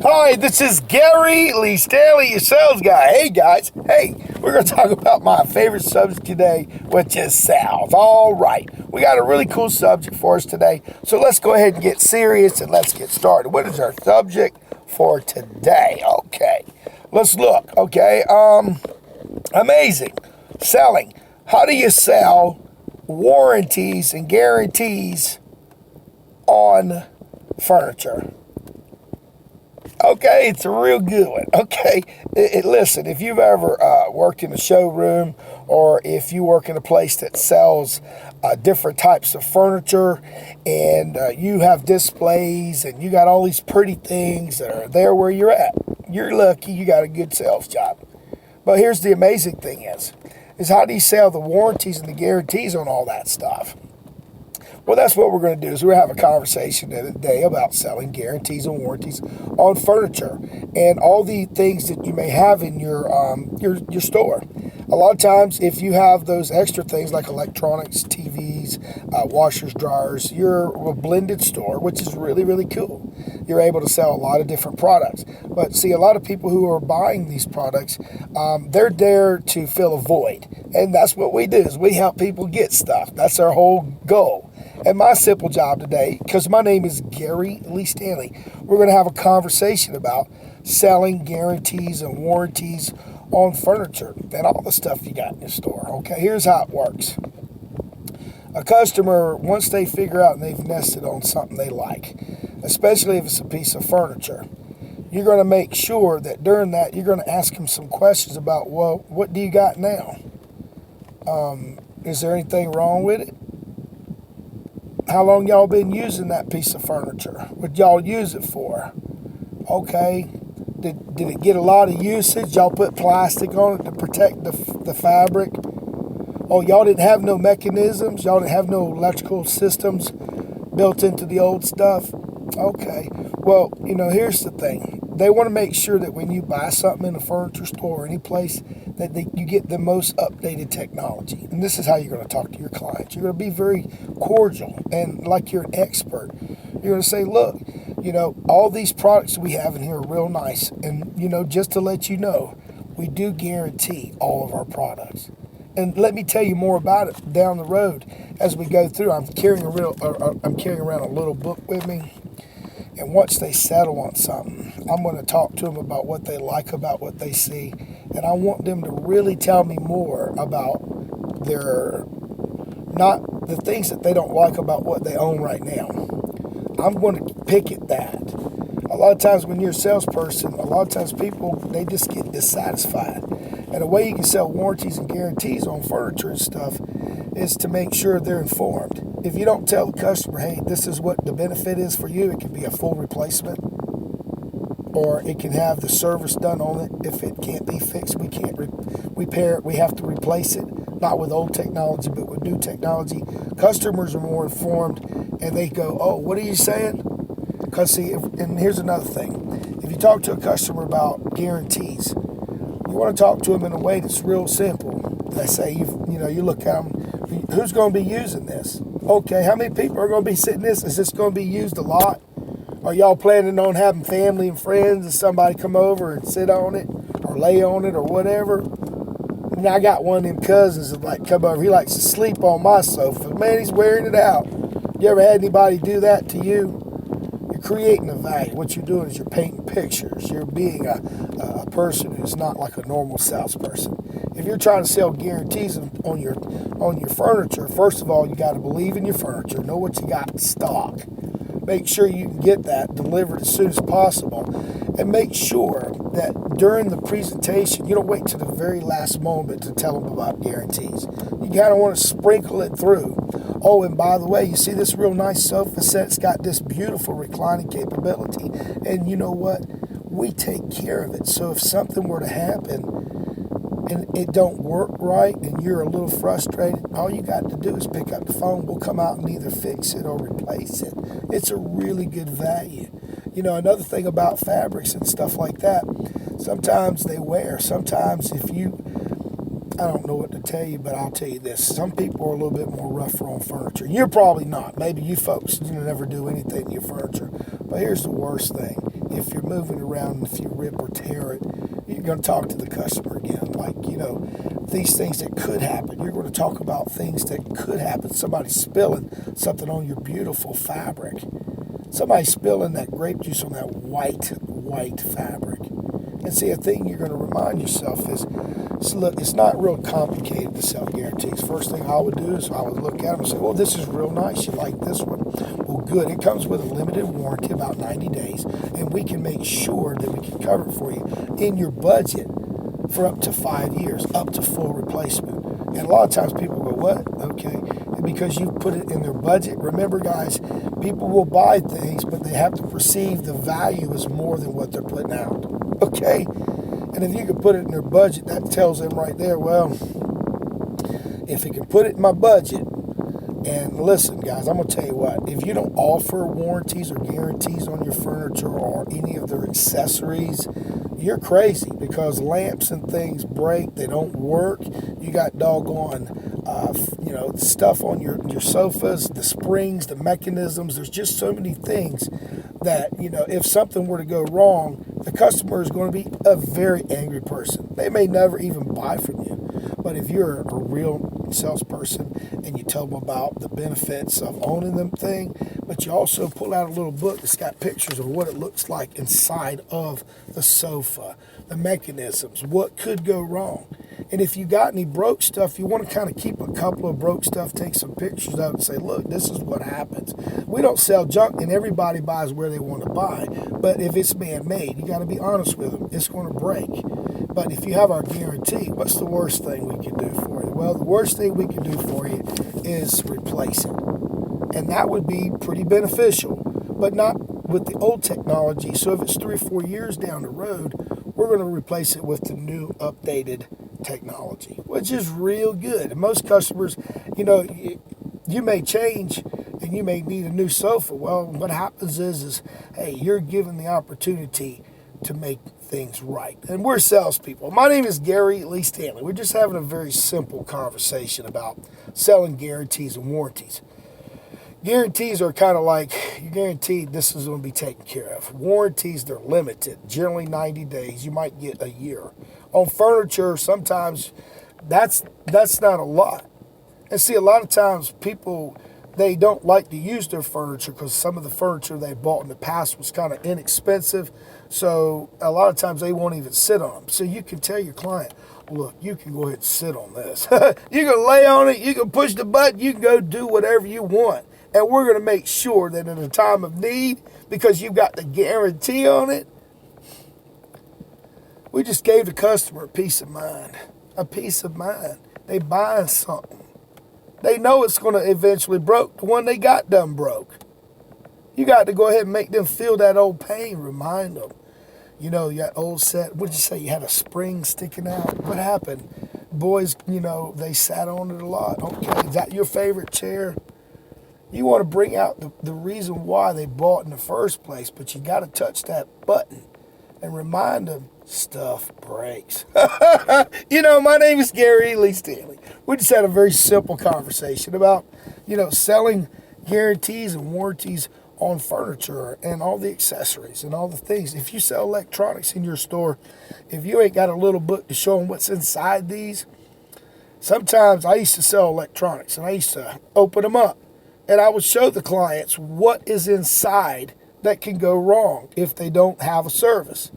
Hi, this is Gary Lee Stanley, your sales guy. Hey guys, we're going to talk about my favorite subject today, which is sales. All right, we got a really cool subject for us today, so let's go ahead and get serious and let's get started. What is our subject for today? Okay, let's look. Okay, amazing. Selling. How do you sell warranties and guarantees on furniture? Okay, it's a real good one. Okay, listen, if you've ever worked in a showroom or if you work in a place that sells different types of furniture and you have displays and you got all these pretty things that are there where you're at, you're lucky you got a good sales job. But here's the amazing thing is how do you sell the warranties and the guarantees on all that stuff? Well, that's what we're going to do is we're going to have a conversation today about selling guarantees and warranties on furniture and all the things that you may have in your store. A lot of times, if you have those extra things like electronics, TVs, washers, dryers, you're a blended store, which is really, really cool. You're able to sell a lot of different products. But see, a lot of people who are buying these products, they're there to fill a void. And that's what we do is we help people get stuff. That's our whole goal. And my simple job today, because my name is Gary Lee Stanley, we're going to have a conversation about selling guarantees and warranties on furniture and all the stuff you got in your store. Okay, here's how it works. A customer, once they figure out and they've nested on something they like, especially if it's a piece of furniture, you're going to make sure that during that you're going to ask them some questions about, well, what do you got now? Is there anything wrong with it? How long y'all been using that piece of furniture? What y'all use it for? Okay. Did it get a lot of usage? Y'all put plastic on it to protect the fabric? Oh, y'all didn't have no mechanisms? Y'all didn't have no electrical systems built into the old stuff? Okay. Well, here's the thing. They want to make sure that when you buy something in a furniture store or any place that you get the most updated technology. And this is how you're going to talk to your clients. You're going to be very cordial and like you're an expert. You're going to say, look, all these products we have in here are real nice. And, just to let you know, we do guarantee all of our products. And let me tell you more about it down the road as we go through. I'm carrying around a little book with me. And once they settle on something, I'm going to talk to them about what they like about what they see. And I want them to really tell me more about not the things that they don't like about what they own right now. I'm going to pick at that. A lot of times when you're a salesperson, a lot of times people, they just get dissatisfied. And the way you can sell warranties and guarantees on furniture and stuff is to make sure they're informed. If you don't tell the customer, hey, this is what the benefit is for you, it can be a full replacement or it can have the service done on it. If it can't be fixed, we can't repair it. We have to replace it, not with old technology, but with new technology. Customers are more informed and they go, oh, what are you saying? Because see, and here's another thing. If you talk to a customer about guarantees, you want to talk to them in a way that's real simple. They say, you look at them, who's going to be using this? Okay, how many people are going to be sitting this? Is this going to be used a lot? Are y'all planning on having family and friends and somebody come over and sit on it or lay on it or whatever? And I got one of them cousins that come over. He likes to sleep on my sofa. Man, he's wearing it out. You ever had anybody do that to you? You're creating a value. What you're doing is you're painting pictures. You're being a person who's not like a normal salesperson. If you're trying to sell guarantees on your furniture, first of all, you got to believe in your furniture. Know what you got in stock. Make sure you can get that delivered as soon as possible. And make sure that during the presentation, you don't wait to the very last moment to tell them about guarantees. You kind of want to sprinkle it through. Oh, and by the way, you see this real nice sofa set? It's got this beautiful reclining capability. And you know what? We take care of it. So if something were to happen and it don't work right and you're a little frustrated, all you got to do is pick up the phone. We'll come out and either fix it or replace it. It's a really good value. Another thing about fabrics and stuff like that, sometimes they wear. Sometimes I don't know what to tell you, but I'll tell you this. Some people are a little bit more rougher on furniture. You're probably not. Maybe you folks never do anything to your furniture. But here's the worst thing. if you're moving around, if you rip or tear it, you're going to talk to the customer again. Like, these things that could happen. You're going to talk about things that could happen. Somebody spilling something on your beautiful fabric. Somebody spilling that grape juice on that white fabric. And see, a thing you're going to remind yourself is, so look, it's not real complicated to sell guarantees. First thing I would do is I would look at them and say, well, this is real nice. You like this one? Well, good. It comes with a limited warranty, about 90 days, and we can make sure that we can cover it for you in your budget for up to 5 years, up to full replacement. And a lot of times people go, what? Okay. And because you put it in their budget. Remember, guys, people will buy things, but they have to perceive the value is more than what they're putting out. Okay? And if you can put it in their budget, that tells them right there, well, if it can put it in my budget, and listen, guys, I'm going to tell you what, if you don't offer warranties or guarantees on your furniture or any of their accessories, you're crazy, because lamps and things break, they don't work. You got doggone, stuff on your sofas, the springs, the mechanisms. There's just so many things that, if something were to go wrong, the customer is going to be a very angry person. They may never even buy from you. But if you're a real salesperson and you tell them about the benefits of owning them thing, but you also pull out a little book that's got pictures of what it looks like inside of the sofa, the mechanisms, what could go wrong. And if you got any broke stuff, you want to kind of keep a couple of broke stuff, take some pictures of it and say, look, this is what happens. We don't sell junk, and everybody buys where they want to buy. But if it's man-made, you got to be honest with them. It's going to break. But if you have our guarantee, what's the worst thing we can do for you? Well, the worst thing we can do for you is replace it. And that would be pretty beneficial, but not with the old technology. So if it's 3 or 4 years down the road, we're going to replace it with the new updated technology, which is real good. And most customers, you may change and you may need a new sofa. Well, what happens is hey, you're given the opportunity to make things right. And we're salespeople. My name is Gary Lee Stanley. We're just having a very simple conversation about selling guarantees and warranties. Guarantees are kind of like, you're guaranteed this is going to be taken care of. Warranties, they're limited, generally 90 days. You might get a year. On furniture, sometimes that's not a lot. And see, a lot of times people, they don't like to use their furniture because some of the furniture they bought in the past was kind of inexpensive. So a lot of times they won't even sit on them. So you can tell your client, look, you can go ahead and sit on this. You can lay on it. You can push the button. You can go do whatever you want. And we're going to make sure that in a time of need, because you've got the guarantee on it, we just gave the customer a peace of mind. A peace of mind. They buying something. They know it's going to eventually broke. The one they got done broke. You got to go ahead and make them feel that old pain. Remind them. You got old set. What'd you say? You had a spring sticking out. What happened? Boys, they sat on it a lot. Okay, is that your favorite chair? You want to bring out the reason why they bought in the first place, but you got to touch that button and remind them stuff breaks. My name is Gary Lee Stanley. We just had a very simple conversation about, selling guarantees and warranties on furniture and all the accessories and all the things. If you sell electronics in your store, if you ain't got a little book to show them what's inside these, sometimes I used to sell electronics and I used to open them up. And I would show the clients what is inside that can go wrong if they don't have a service.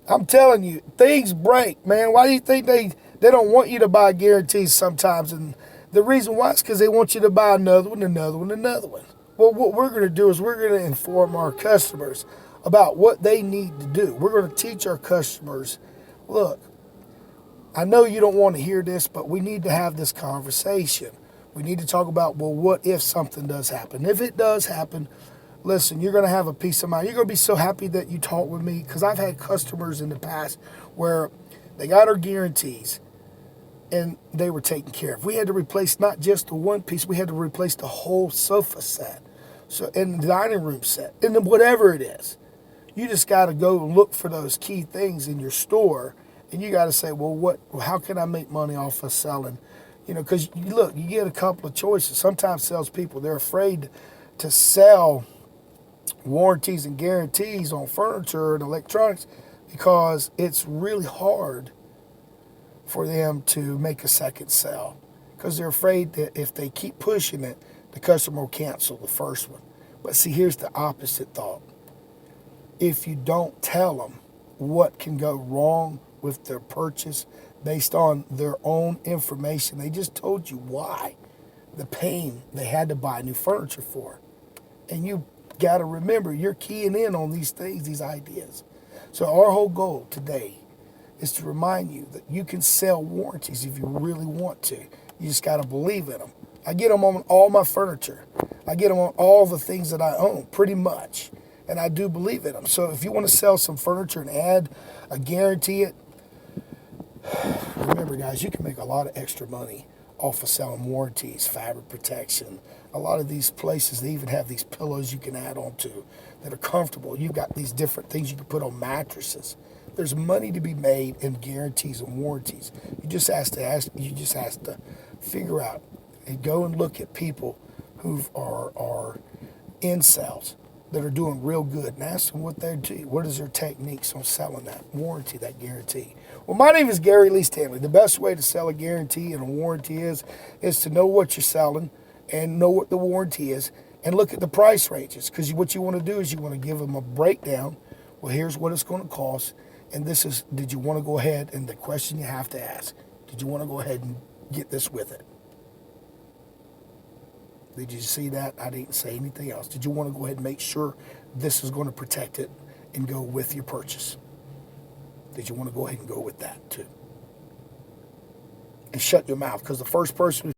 I'm telling you, things break, man. Why do you think they don't want you to buy guarantees sometimes? And the reason why is because they want you to buy another one, another one, another one. Well, what we're going to do is we're going to inform our customers about what they need to do. We're going to teach our customers, look, I know you don't want to hear this, but we need to have this conversation. We need to talk about, well, what if something does happen? If it does happen, listen, you're going to have a peace of mind. You're going to be so happy that you talked with me, because I've had customers in the past where they got our guarantees and they were taken care of. We had to replace not just the one piece, we had to replace the whole sofa set, so and the dining room set, and then whatever it is. You just got to go look for those key things in your store, and you got to say, well, how can I make money off of selling? Because look, you get a couple of choices. Sometimes salespeople, they're afraid to sell warranties and guarantees on furniture and electronics because it's really hard for them to make a second sale because they're afraid that if they keep pushing it, the customer will cancel the first one. But see, here's the opposite thought. If you don't tell them what can go wrong with their purchase based on their own information, they just told you why, the pain they had to buy new furniture for. And you got to remember, you're keying in on these things, these ideas. So our whole goal today is to remind you that you can sell warranties if you really want to. You just got to believe in them. I get them on all my furniture. I get them on all the things that I own, pretty much. And I do believe in them. So if you want to sell some furniture and add a guarantee it, remember, guys, you can make a lot of extra money off of selling warranties, fabric protection. A lot of these places, they even have these pillows you can add on to that are comfortable. You've got these different things you can put on mattresses. There's money to be made in guarantees and warranties. You just have to figure out and go and look at people who are in sales that are doing real good and ask them what they do. What is their techniques on selling that warranty, that guarantee? Well, my name is Gary Lee Stanley. The best way to sell a guarantee and a warranty is to know what you're selling and know what the warranty is and look at the price ranges, because what you want to do is you want to give them a breakdown. Well, here's what it's going to cost, and this is, did you want to go ahead, and the question you have to ask, did you want to go ahead and get this with it? Did you see that? I didn't say anything else. Did you want to go ahead and make sure this is going to protect it and go with your purchase? Did you want to go ahead and go with that too? And shut your mouth, because the first person